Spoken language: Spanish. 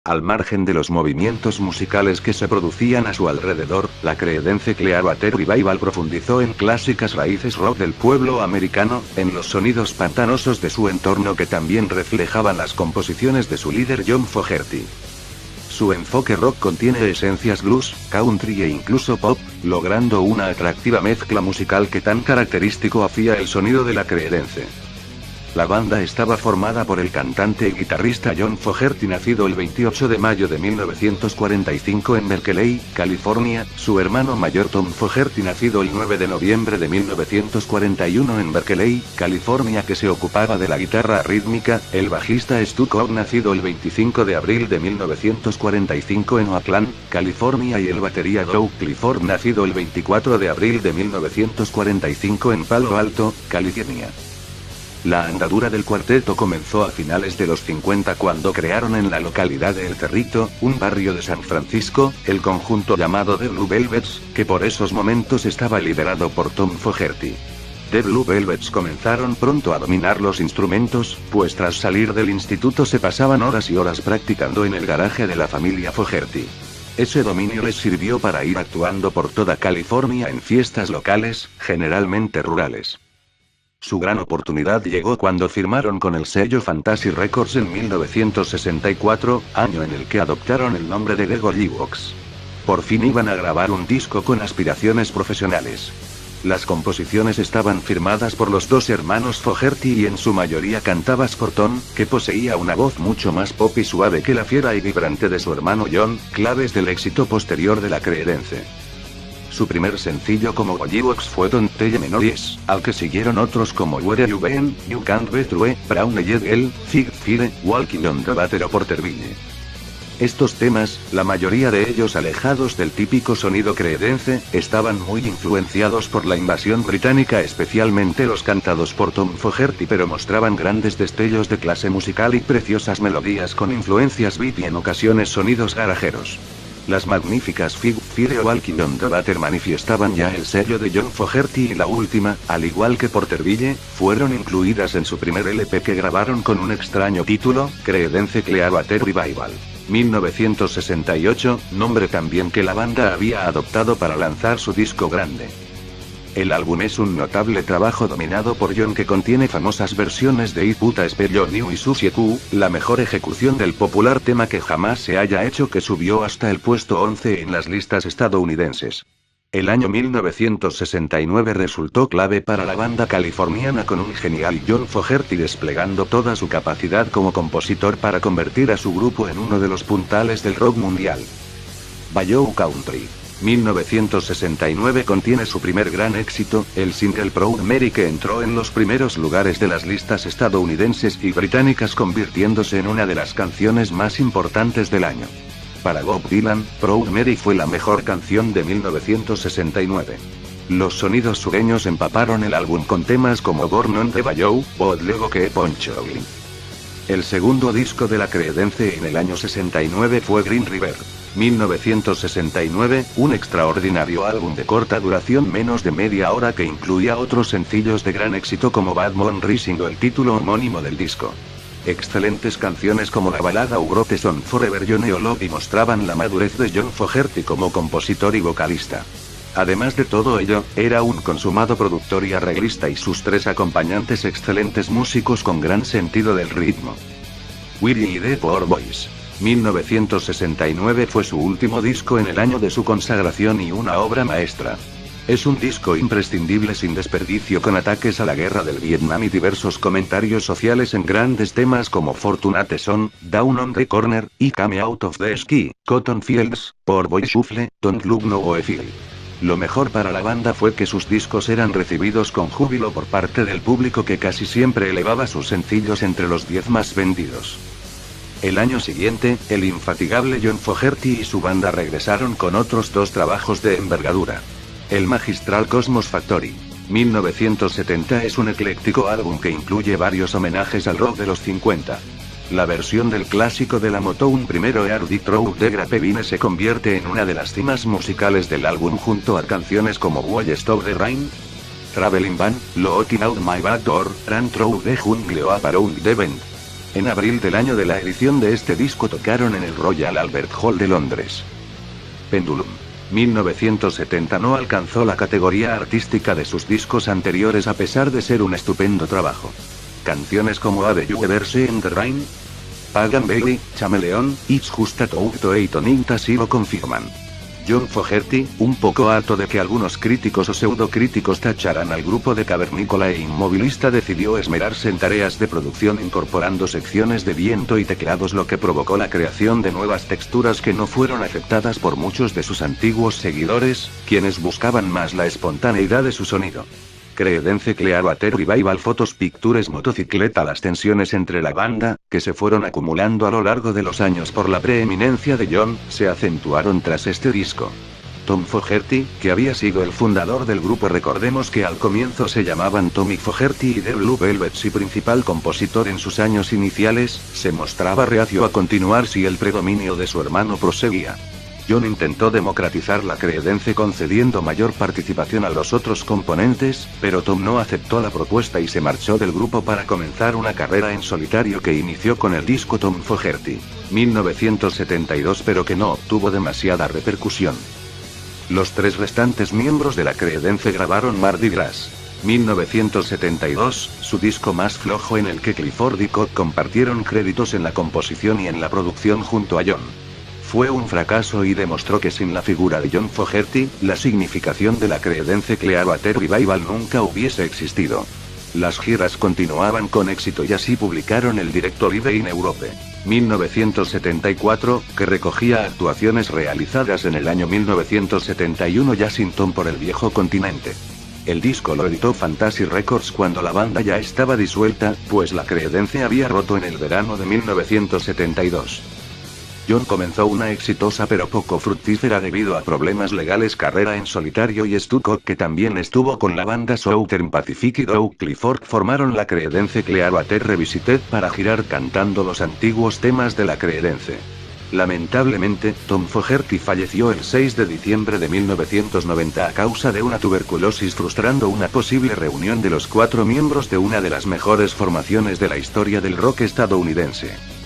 Al margen de los movimientos musicales que se producían a su alrededor, la Creedence Clearwater Revival profundizó en clásicas raíces rock del pueblo americano, en los sonidos pantanosos de su entorno que también reflejaban las composiciones de su líder John Fogerty. Su enfoque rock contiene esencias blues, country e incluso pop, logrando una atractiva mezcla musical que tan característico hacía el sonido de la Creedence. La banda estaba formada por el cantante y guitarrista John Fogerty, nacido el 28 de mayo de 1945 en Berkeley, California, su hermano mayor Tom Fogerty, nacido el 9 de noviembre de 1941 en Berkeley, California, que se ocupaba de la guitarra rítmica, el bajista Stu Cobb, nacido el 25 de abril de 1945 en Oakland, California, y el batería Joe Clifford, nacido el 24 de abril de 1945 en Palo Alto, California. La andadura del cuarteto comenzó a finales de los 50 cuando crearon en la localidad de El Cerrito, un barrio de San Francisco, el conjunto llamado The Blue Velvets, que por esos momentos estaba liderado por Tom Fogerty. The Blue Velvets comenzaron pronto a dominar los instrumentos, pues tras salir del instituto se pasaban horas y horas practicando en el garaje de la familia Fogerty. Ese dominio les sirvió para ir actuando por toda California en fiestas locales, generalmente rurales. Su gran oportunidad llegó cuando firmaron con el sello Fantasy Records en 1964, año en el que adoptaron el nombre de The Golliwogs. Por fin iban a grabar un disco con aspiraciones profesionales. Las composiciones estaban firmadas por los dos hermanos Fogerty y en su mayoría cantaba Scott Tom, que poseía una voz mucho más pop y suave que la fiera y vibrante de su hermano John, claves del éxito posterior de la Creedence. Su primer sencillo como Golliwogs fue Don't Tell Me No Lies, al que siguieron otros como Where You Been, You Can't Be True, Brown Eyed Girl, Fig Fire, Walking on the Water o Porterville. Estos temas, la mayoría de ellos alejados del típico sonido Creedence, estaban muy influenciados por la invasión británica, especialmente los cantados por Tom Fogerty, pero mostraban grandes destellos de clase musical y preciosas melodías con influencias beat y en ocasiones sonidos garajeros. Las magníficas Fig Fire o Walking on the Water manifiestaban ya el sello de John Fogerty y la última, al igual que Porterville, fueron incluidas en su primer LP que grabaron con un extraño título, Creedence Clearwater Revival. 1968, nombre también que la banda había adoptado para lanzar su disco grande. El álbum es un notable trabajo dominado por John que contiene famosas versiones de I Puta Spell on You y Susie Q, la mejor ejecución del popular tema que jamás se haya hecho, que subió hasta el puesto 11 en las listas estadounidenses. El año 1969 resultó clave para la banda californiana con un genial John Fogerty desplegando toda su capacidad como compositor para convertir a su grupo en uno de los puntales del rock mundial. Bayou Country. 1969 contiene su primer gran éxito, el single Proud Mary, que entró en los primeros lugares de las listas estadounidenses y británicas, convirtiéndose en una de las canciones más importantes del año. Para Bob Dylan, Proud Mary fue la mejor canción de 1969. Los sonidos sureños empaparon el álbum con temas como Born on the Bayou, Bod Lego que Ponchoglin. El segundo disco de la Creedence en el año 69 fue Green River. 1969, un extraordinario álbum de corta duración, menos de media hora, que incluía otros sencillos de gran éxito como Bad Moon Rising o el título homónimo del disco. Excelentes canciones como la balada Ugrote Son Forever You Know Love y mostraban la madurez de John Fogerty como compositor y vocalista. Además de todo ello, era un consumado productor y arreglista, y sus tres acompañantes excelentes músicos con gran sentido del ritmo. Willie y The Poor Boys. 1969 fue su último disco en el año de su consagración y una obra maestra. Es un disco imprescindible sin desperdicio, con ataques a la guerra del Vietnam y diversos comentarios sociales en grandes temas como Fortunate Son, Down on the Corner, y Come Out of the Sky, Cotton Fields, Poor Boy Shuffle, Don't Look No Go Feel. Lo mejor para la banda fue que sus discos eran recibidos con júbilo por parte del público, que casi siempre elevaba sus sencillos entre los 10 más vendidos. El año siguiente, el infatigable John Fogerty y su banda regresaron con otros dos trabajos de envergadura. El magistral Cosmos Factory. 1970 es un ecléctico álbum que incluye varios homenajes al rock de los 50. La versión del clásico de la Motown primero Early Through de Grapevine se convierte en una de las cimas musicales del álbum, junto a canciones como Why Stop the Rain, Traveling Band, Looking Out My Back Door, Run Through the Jungle o Up Around the Bend. En abril del año de la edición de este disco tocaron en el Royal Albert Hall de Londres. Pendulum 1970 no alcanzó la categoría artística de sus discos anteriores a pesar de ser un estupendo trabajo. Canciones como Have You Ever Seen the Rain, Pagan Baby, Chameleon, It's Just a Touch Tonight así lo confirman. John Fogerty, un poco harto de que algunos críticos o pseudocríticos tacharan al grupo de cavernícola e inmovilista, decidió esmerarse en tareas de producción incorporando secciones de viento y teclados, lo que provocó la creación de nuevas texturas que no fueron aceptadas por muchos de sus antiguos seguidores, quienes buscaban más la espontaneidad de su sonido. Creedence Clearwater Revival Photos Pictures Motocicleta. Las tensiones entre la banda, que se fueron acumulando a lo largo de los años por la preeminencia de John, se acentuaron tras este disco. Tom Fogerty, que había sido el fundador del grupo, recordemos que al comienzo se llamaban Tommy Fogerty y The Blue Velvets, y principal compositor en sus años iniciales, se mostraba reacio a continuar si el predominio de su hermano proseguía. John intentó democratizar la Creedence concediendo mayor participación a los otros componentes, pero Tom no aceptó la propuesta y se marchó del grupo para comenzar una carrera en solitario que inició con el disco Tom Fogerty 1972, pero que no obtuvo demasiada repercusión. Los tres restantes miembros de la Creedence grabaron Mardi Gras 1972, su disco más flojo, en el que Clifford y Cobb compartieron créditos en la composición y en la producción junto a John. Fue un fracaso y demostró que sin la figura de John Fogerty, la significación de la Creedence Clearwater Revival nunca hubiese existido. Las giras continuaban con éxito y así publicaron el directo Live in Europe 1974, que recogía actuaciones realizadas en el año 1971 ya sin Tom por el viejo continente. El disco lo editó Fantasy Records cuando la banda ya estaba disuelta, pues la Creedence había roto en el verano de 1972. John comenzó una exitosa pero poco fructífera debido a problemas legales carrera en solitario, y Stu Cobb, que también estuvo con la banda Southern Pacific, y Doug Clifford formaron la Creedence Clearwater Revisited para girar cantando los antiguos temas de la Creedence. Lamentablemente, Tom Fogerty falleció el 6 de diciembre de 1990 a causa de una tuberculosis, frustrando una posible reunión de los cuatro miembros de una de las mejores formaciones de la historia del rock estadounidense.